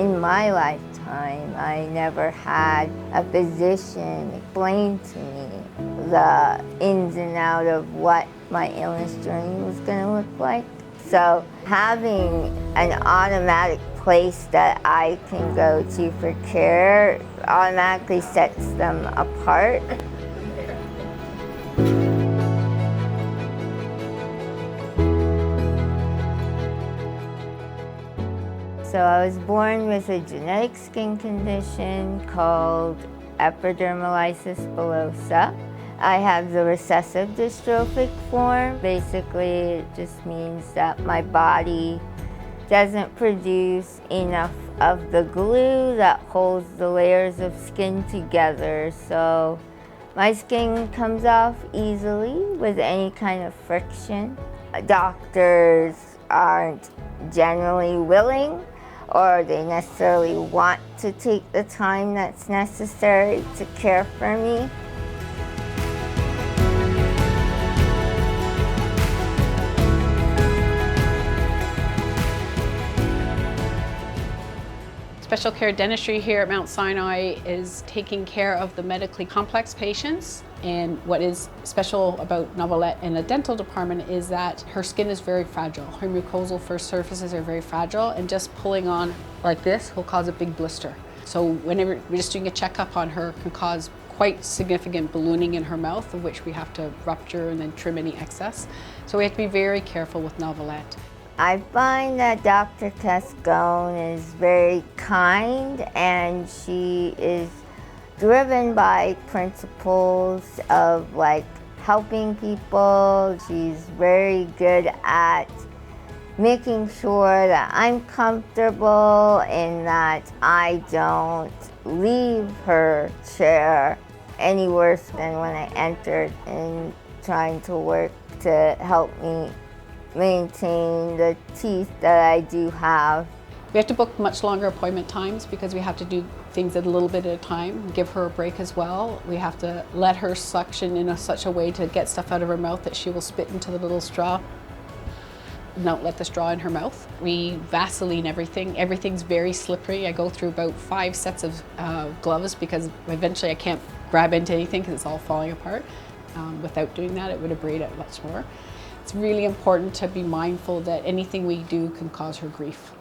in my lifetime, I never had a physician explain to me the ins and outs of what my illness journey was going to look like. So having an automatic place that I can go to for care automatically sets them apart. So I was born with a genetic skin condition called epidermolysis bullosa. I have the recessive dystrophic form. Basically, it just means that my body doesn't produce enough of the glue that holds the layers of skin together. So my skin comes off easily with any kind of friction. Doctors aren't generally willing or they necessarily want to take the time that's necessary to care for me. Special care dentistry here at Mount Sinai is taking care of the medically complex patients. And what is special about Novelette in the dental department is that her skin is very fragile. Her mucosal first surfaces are very fragile, and just pulling on like this will cause a big blister. So whenever we're just doing a checkup on her can cause quite significant ballooning in her mouth, of which we have to rupture and then trim any excess. So we have to be very careful with Novelette. I find that Dr. Cascone is very kind, and she is driven by principles of like helping people. She's very good at making sure that I'm comfortable and that I don't leave her chair any worse than when I entered, and trying to work to help me maintain the teeth that I do have. We have to book much longer appointment times because we have to do things a little bit at a time, give her a break as well. We have to let her suction in such a way to get stuff out of her mouth that she will spit into the little straw. Not let the straw in her mouth. We Vaseline everything. Everything's very slippery. I go through about 5 sets of gloves because eventually I can't grab into anything because it's all falling apart. Without doing that, it would abrade it much more. It's really important to be mindful that anything we do can cause her grief.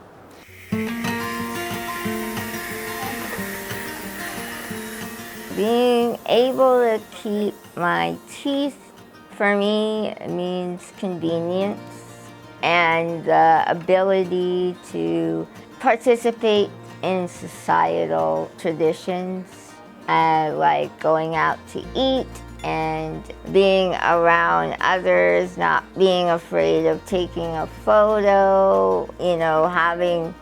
Being able to keep my teeth, for me, means convenience and the ability to participate in societal traditions, like going out to eat and being around others, not being afraid of taking a photo, having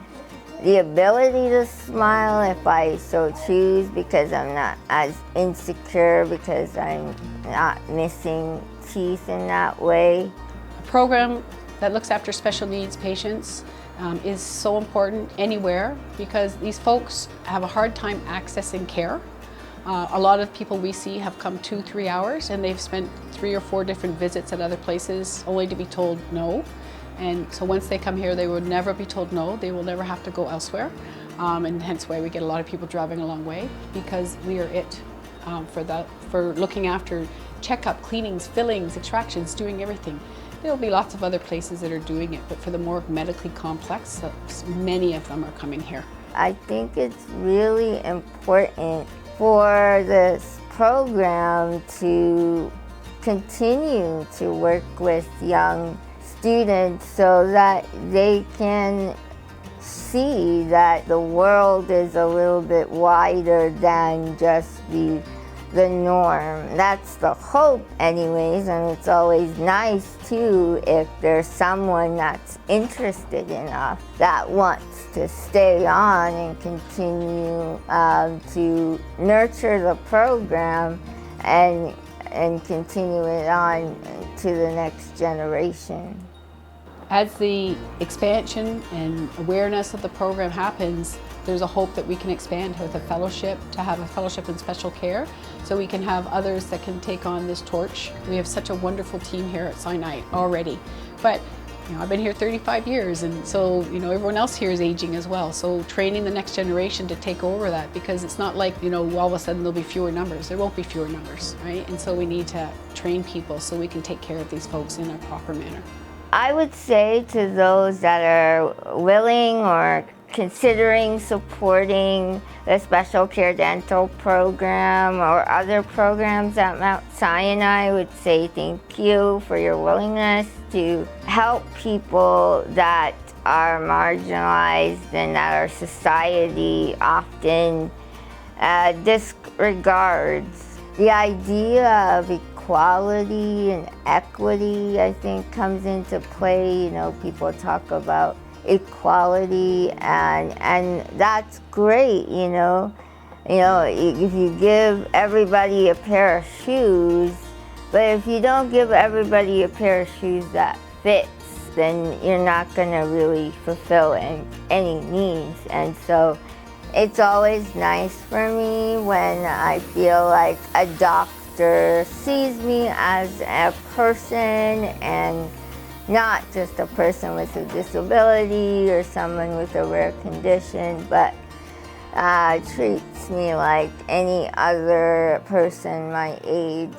the ability to smile if I so choose, because I'm not as insecure because I'm not missing teeth in that way. A program that looks after special needs patients is so important anywhere because these folks have a hard time accessing care. A lot of people we see have come 2-3 hours and they've spent 3 or 4 different visits at other places only to be told no. And so once they come here, they will never be told no. They will never have to go elsewhere. And hence why we get a lot of people driving a long way, because we are it for looking after checkup, cleanings, fillings, extractions, doing everything. There will be lots of other places that are doing it, but for the more medically complex, many of them are coming here. I think it's really important for this program to continue to work with young students so that they can see that the world is a little bit wider than just the norm. That's the hope anyways, and it's always nice too if there's someone that's interested enough that wants to stay on and continue to nurture the program and continue it on to the next generation. As the expansion and awareness of the program happens, there's a hope that we can expand with a fellowship, to have a fellowship in special care, so we can have others that can take on this torch. We have such a wonderful team here at Sinai already, but I've been here 35 years, and so, everyone else here is aging as well. So training the next generation to take over that, because it's not like, all of a sudden there'll be fewer numbers. There won't be fewer numbers, right? And so we need to train people so we can take care of these folks in a proper manner. I would say to those that are willing or considering supporting the special care dental program or other programs at Mount Sinai, I would say thank you for your willingness to help people that are marginalized and that our society often disregards. The idea of equality and equity, I think, comes into play. People talk about equality, and that's great. If you give everybody a pair of shoes, but if you don't give everybody a pair of shoes that fits, then you're not going to really fulfill any needs. And so it's always nice for me when I feel like a doctor sees me as a person and not just a person with a disability or someone with a rare condition, but treats me like any other person my age.